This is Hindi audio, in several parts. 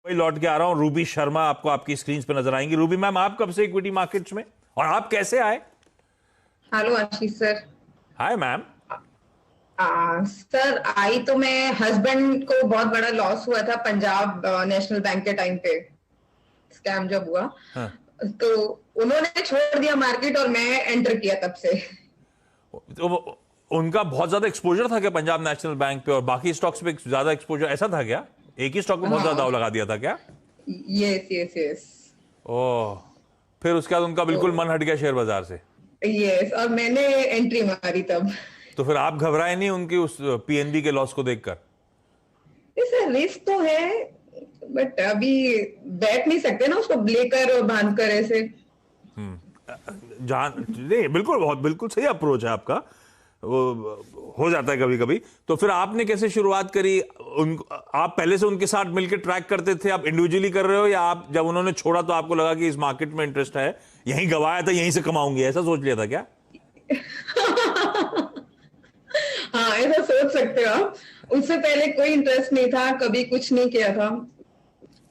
वही लौट के आ रहा हूं। रूबी शर्मा आपको आपकी स्क्रीन पे नजर आएंगी। रूबी मैम, आप कब से इक्विटी मार्केट्स में और आप कैसे आए? Hello Ashish sir. Hi ma'am. Sir I तो मैं हस्बैंड को बहुत बड़ा लॉस हुआ था पंजाब नेशनल बैंक के टाइम पे स्कैम जब हुआ, हाँ। तो उन्होंने छोड़ दिया मार्केट और मैं एंटर किया तब से। तो उनका बहुत ज्यादा एक्सपोजर था क्या पंजाब नेशनल बैंक पे और बाकी स्टॉक्स पे ज्यादा एक्सपोजर, ऐसा था क्या? एक ही स्टॉक पे बहुत ज्यादा हाँ, दाव लगा दिया था क्या? Yes yes yes. ओह। फिर उसके बाद उनका तो बिल्कुल मन हट गया शेयर बाजार से। यस, और मैंने एंट्री मारी तब। तो फिर आप घबराए नहीं उनकी उस पीएनबी के लॉस को देखकर? सर रिस्क तो है, बट अभी बैठ नहीं सकते ना उसको लेकर और बांध कर ऐसे। जान नहीं, बिल्कुल, बहुत बिल्कुल सही अप्रोच है आपका। वो हो जाता है कभी कभी। तो फिर आपने कैसे शुरुआत करी? आप पहले से उनके साथ मिलकर ट्रैक करते थे, आप इंडिविजुअली कर रहे हो, या आप जब उन्होंने छोड़ा तो आपको लगा कि इस मार्केट में इंटरेस्ट है, यहीं गवाया था यहीं से कमाऊंगी, ऐसा सोच लिया था क्या? हाँ, ऐसा सोच सकते हो आप। उससे पहले कोई इंटरेस्ट नहीं था, कभी कुछ नहीं किया था।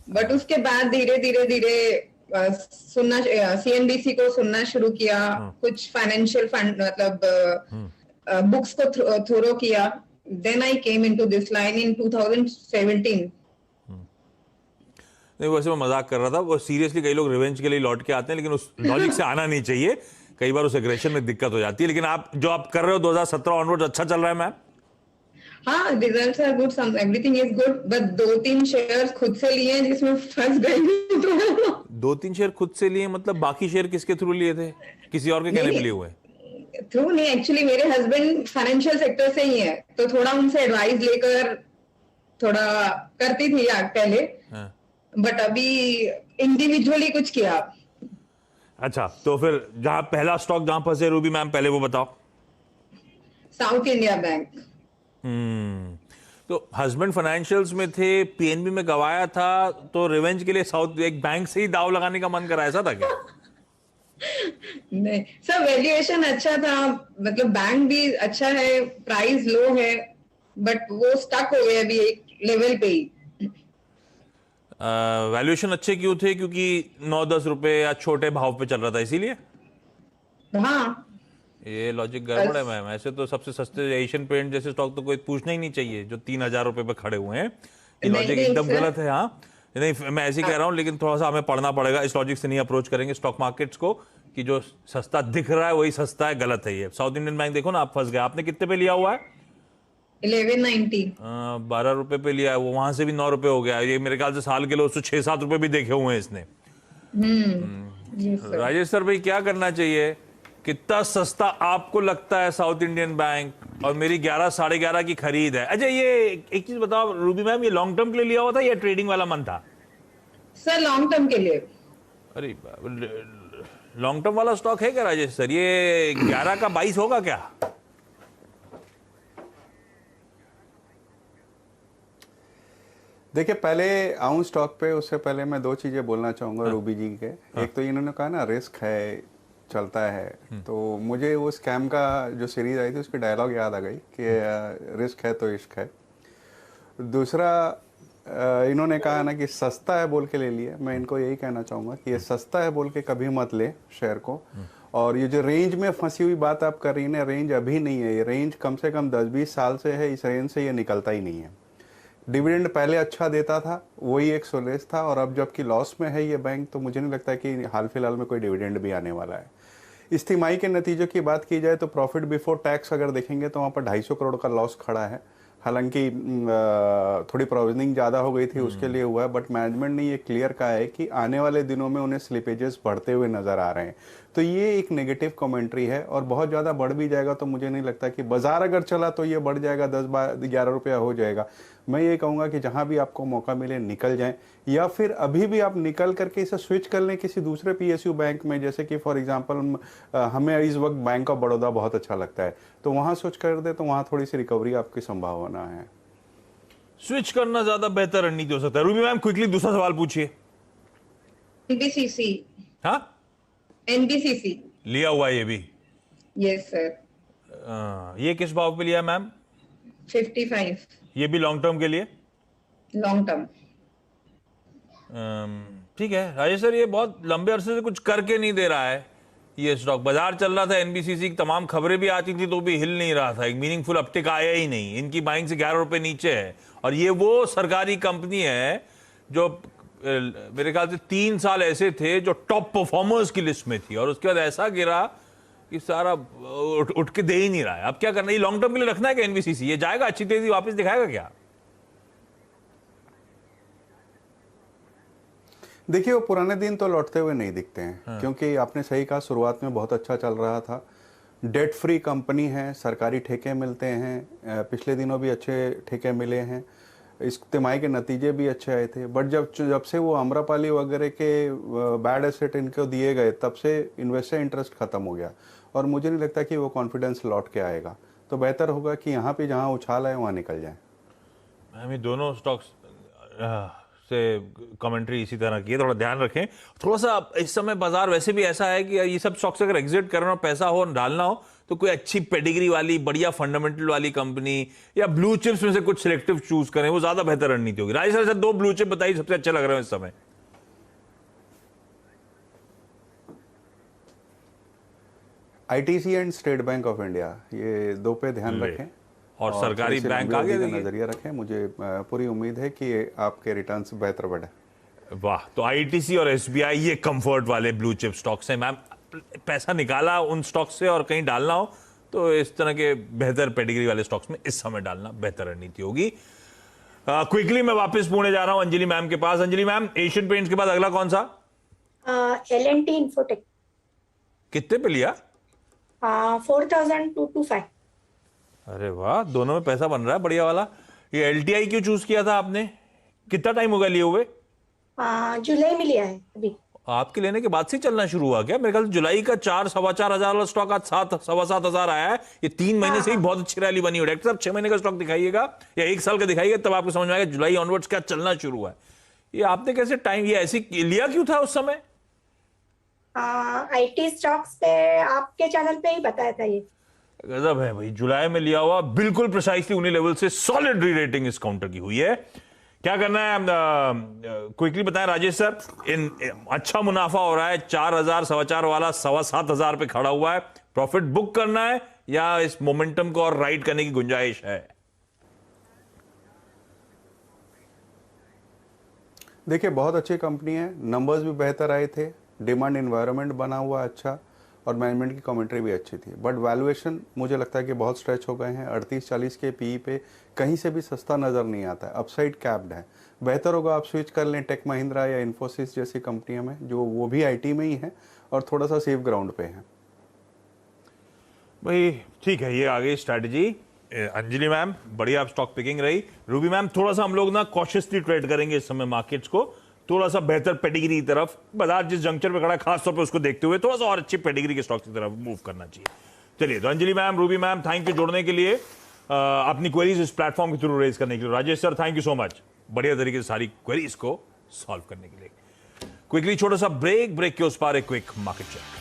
बट उसके बाद धीरे धीरे धीरे सुनना, सीएनबीसी को सुनना शुरू किया। हाँ। कुछ फाइनेंशियल फंड मतलब बुक्स को थ्रो किया। Then I came into this line in 2017। नहीं, वैसे मैं मजाक कर रहा था। वो सीरियसली कई लोग रिवेंज के लिए लौट के आते हैं, लेकिन उस लॉजिक से आना नहीं चाहिए। कई बार उस एग्रेशन में दिक्कत हो जाती है। लेकिन आप जो आप कर रहे हो 2017 ऑनवर्ड अच्छा चल रहा है मैम? हाँ, results are good, some everything is good, but 2-3 shares खुद से लिए हैं जिसमें फंस गई तो। 2-3 शेयर खुद से लिए मतलब? बाकी शेयर किसके थ्रू लिए थे? किसी और के नहीं कहने पे लिए हुए? नहीं, थ्रू नहीं, एक्चुअली मेरे हस्बैंड फाइनेंशियल सेक्टर से ही है, तो थोड़ा उनसे एडवाइस लेकर थोड़ा करती थी यार पहले। हाँ। बट अभी इंडिविजुअली कुछ किया। अच्छा, तो फिर जहां पहला स्टॉक जहां फंसे रूबी मैम, पहले वो बताओ। South India bank. हम्म। तो हस्बैंड फाइनेंशियल्स में थे, पीएनबी में गवाया था, तो रिवेंज के लिए साउथ एक बैंक से ही दाव लगाने का मन करा, ऐसा था क्या? नहीं सर, वैल्यूएशन अच्छा था, मतलब बैंक भी अच्छा है, प्राइस लो है, बट वो स्टक हो गया अभी एक लेवल पे ही। वैल्यूएशन अच्छे क्यों थे? क्योंकि 9-10 रुपए या छोटे भाव पे चल रहा था इसीलिए? हाँ। ये लॉजिक गड़बड़ है बस। मैम। ऐसे तो सबसे सस्ते एशियन पेंट जैसे स्टॉक तो कोई पूछना ही नहीं चाहिए, जो 3,000 रुपए पे खड़े हुए हैं। ये नहीं लॉजिक नहीं एकदम सर। गलत है। हाँ। नहीं, मैं ऐसे ही कह रहा हूँ, लेकिन थोड़ा सा हमें पढ़ना पड़ेगा। इस लॉजिक से नहीं अप्रोच करेंगे स्टॉक मार्केट्स को कि जो सस्ता दिख रहा है वही सस्ता है। गलत है ये। साउथ इंडियन बैंक देखो ना, आप फंस गए। आपने कितने पे लिया हुआ है? 1190। 12 रुपए पे लिया है। वो वहां से भी 9 रुपए हो गया। ये मेरे ख्याल से साल के लोग 6-7 रुपए भी देखे हुए हैं इसने। जी सर। राजेश सर भाई, क्या करना चाहिए? कितना सस्ता आपको लगता है साउथ इंडियन बैंक? और मेरी 11-11.5 की खरीद है। अच्छा, ये एक चीज बताओ रूबी मैम, ये लॉन्ग टर्म के लिए लिया हुआ था या ट्रेडिंग वाला मन था? सर लॉन्ग टर्म के लिए। अरे, लॉन्ग टर्म वाला स्टॉक है क्या राजेश सर? ये 11 का 22 होगा क्या? देखिए, पहले आऊं स्टॉक पे उससे पहले मैं दो चीज़ें बोलना चाहूँगा हाँ। रूबी जी के। हाँ। एक तो इन्होंने कहा ना रिस्क है, चलता है, तो मुझे वो स्कैम का जो सीरीज आई थी उसकी डायलॉग याद आ गई कि रिस्क है तो इश्क है। दूसरा, इन्होंने कहा ना कि सस्ता है बोल के ले लिया। मैं इनको यही कहना चाहूँगा कि ये सस्ता है बोल के कभी मत ले शेयर को। और ये जो रेंज में फंसी हुई बात आप कर रही हैं ना, रेंज अभी नहीं है। ये रेंज कम से कम 10-20 साल से है। इस रेंज से ये निकलता ही नहीं है। डिविडेंड पहले अच्छा देता था, वही एक सोलेस था, और अब जबकि लॉस में है ये बैंक, तो मुझे नहीं लगता कि हाल फिलहाल में कोई डिविडेंड भी आने वाला है। इस तिमाही के नतीजों की बात की जाए तो प्रॉफिट बिफोर टैक्स अगर देखेंगे तो वहाँ पर 250 करोड़ का लॉस खड़ा है। हालांकि थोड़ी प्रोविजनिंग ज़्यादा हो गई थी, उसके लिए हुआ है, बट मैनेजमेंट ने ये क्लियर कहा है कि आने वाले दिनों में उन्हें स्लिपेजेस बढ़ते हुए नज़र आ रहे हैं। तो ये एक नेगेटिव कमेंट्री है, और बहुत ज़्यादा बढ़ भी जाएगा तो मुझे नहीं लगता कि बाजार अगर चला तो ये बढ़ जाएगा, 10-11 रुपया हो जाएगा। मैं ये कहूँगा कि जहाँ भी आपको मौका मिले निकल जाएं, या फिर अभी भी आप निकल करके इसे स्विच कर लें किसी दूसरे पीएसयू बैंक में। जैसे कि फॉर एग्जांपल हमें इस वक्त बैंक ऑफ बड़ौदा बहुत अच्छा लगता है, तो वहाँ स्विच कर दे तो वहाँ थोड़ी सी रिकवरी आपकी संभावना है। स्विच करना ज्यादा बेहतर रणनीति हो सकता है। रूबी मैम, क्विकली दूसरा सवाल पूछिए। एनबीसीसी। हाँ। एनबीसीसी। लिया हुआ है ये भी? Yes sir. ये किस भाव पे लिया मैम? 55। ये भी लॉन्ग टर्म के लिए? Long term. ठीक है राजेश सर, ये बहुत लंबे अरसे से कुछ करके नहीं दे रहा है ये स्टॉक। बाजार चल रहा था, एनबीसीसी की तमाम खबरें भी आती थी तो भी हिल नहीं रहा था, एक मीनिंगफुल अपटिक आया ही नहीं। इनकी बाइंग से 11 रुपए नीचे है, और ये वो सरकारी कंपनी है जो मेरे ख्याल से 3 साल ऐसे थे जो टॉप परफॉर्मर्स की लिस्ट में थी, और उसके बाद ऐसा गिरा कि सारा उठ के दे ही नहीं रहा है। अब क्या करना है, लॉन्ग टर्म के लिए रखना है क्या एनबीसीसी? ये जाएगा, अच्छी तेजी वापस दिखाएगा क्या? देखिए, वो पुराने दिन तो लौटते हुए नहीं दिखते हैं। क्योंकि आपने सही कहा, शुरुआत में बहुत अच्छा चल रहा था, डेट फ्री कंपनी है, सरकारी ठेके मिलते हैं, पिछले दिनों भी अच्छे ठेके मिले हैं, इस तिमाही के नतीजे भी अच्छे आए थे। बट जब से वो आम्रपाली वगैरह के बैड एसेट इनको दिए गए, तब से इन्वेस्टर इंटरेस्ट खत्म हो गया, और मुझे नहीं लगता कि वो कॉन्फिडेंस लौट के आएगा। तो बेहतर होगा कि यहाँ पे जहाँ उछाल है वहाँ निकल जाए। हम ये दोनों स्टॉक्स से कमेंट्री इसी तरह की है, थोड़ा ध्यान रखें। थोड़ा सा इस समय बाजार वैसे भी ऐसा है कि ये सब स्टॉक से अगर एग्जिट करना हो, पैसा हो, डालना हो, तो कोई अच्छी पेडिग्री वाली बढ़िया फंडामेंटल वाली कंपनी या ब्लू चिप्स में से कुछ सिलेक्टिव चूज करें, वो ज्यादा बेहतर रणनीति होगी। राजेश सर 2 ब्लू चिप बताइए सबसे अच्छे लग रहे हैं इस समय। ITC and state bank of India, ये 2 पे ध्यान रखें, और सरकारी थोड़ी सी बैंक लंबी आगे अवधि का देखिए। नजरिया रखें। मुझे पूरी उम्मीद है कि आपके रिटर्न्स बेहतर बढ़े। वाह, तो आईटीसी और एसबीआई ये कंफर्ट वाले ब्लू चिप स्टॉक्स हैं। मैम, पैसा निकाला उन स्टॉक्स से और कहीं डालना हो तो इस तरह के बेहतर पेडिग्री वाले स्टॉक्स में इस समय डालना बेहतर रणनीति होगी। क्विकली मैं वापस पुणे जा रहा हूं अंजलि मैम के पास। अंजलि मैम, एशियन पेंट्स के बाद अगला कौन सा? L&T Infotech, कितने पे लिया? 4,225। अरे वाह, दोनों में पैसा बन रहा है बढ़िया वाला। ये एलटीआई क्यों चूज किया था आपने? कितना टाइम हो गया लिए हुए? जुलाई में लिया है अभी। आपके लेने के बाद से चलना शुरू हुआ क्या? मेरे ख्याल से जुलाई का 4-4.25 हजार वाला स्टॉक आज 7-7.25 आया है। ये 3 महीने से ही बहुत अच्छी रैली बनी हुई है। डॉक्टर साहब 6 महीने का स्टॉक दिखाइएगा या 1 साल का दिखाइएगा, तब आपको समझ में आएगा जुलाई ऑनवर्ड्स क्या चलना शुरू हुआ है। ये आपने कैसे टाइम, ये ऐसी लिया क्यों था उस समय? IT स्टॉक्स पे आपके चैनल पे ही बताया था ये। गजब है भाई, जुलाई में लिया हुआ, बिल्कुल प्रिसाइसली उन्हीं लेवल से सॉलिड री रेटिंग इस काउंटर की हुई है। क्या करना है क्विकली बताएं राजेश सर। अच्छा मुनाफा हो रहा है, 4,000 4.25 वाला 7,500 पे खड़ा हुआ है। प्रॉफिट बुक करना है या इस मोमेंटम को और राइड करने की गुंजाइश है? देखिए, बहुत अच्छी कंपनी है, नंबर्स भी बेहतर आए थे, डिमांड इन्वायरमेंट बना हुआ अच्छा, और मैनेजमेंट की कमेंट्री भी अच्छी थी। बट वैल्यूएशन मुझे लगता है कि बहुत स्ट्रेच हो गए हैं। 38-40 के पीई पे कहीं से भी सस्ता नज़र नहीं आता है, अपसाइड कैप्ड है। बेहतर होगा आप स्विच कर लें टेक महिंद्रा या इन्फोसिस जैसी कंपनियों में, जो वो भी आईटी में ही है और थोड़ा सा सेफ ग्राउंड पे है। भाई ठीक है, ये आ गई स्ट्रैटेजी। अंजलि मैम बढ़िया स्टॉक पिकिंग रही। रूबी मैम, थोड़ा सा हम लोग ना कॉशियसली ट्रेड करेंगे इस समय मार्केट्स को, थोड़ा सा बेहतर पेडिग्री की तरफ। बाजार जिस जंक्चर पे खड़ा है खासतौर पे उसको देखते हुए थोड़ा सा और अच्छी पेडिग्री के स्टॉक की तरफ मूव करना चाहिए। चलिए, तो Anjali ma'am, Ruby ma'am, thank you जुड़ने के लिए, अपनी क्वेरीज इस प्लेटफॉर्म के थ्रू रेज करने के लिए। Rajesh sir, thank you so much, बढ़िया तरीके से सारी क्वेरीज को सॉल्व करने के लिए। क्विकली छोटा सा ब्रेक के उस पार एक क्विक मार्केट चेक।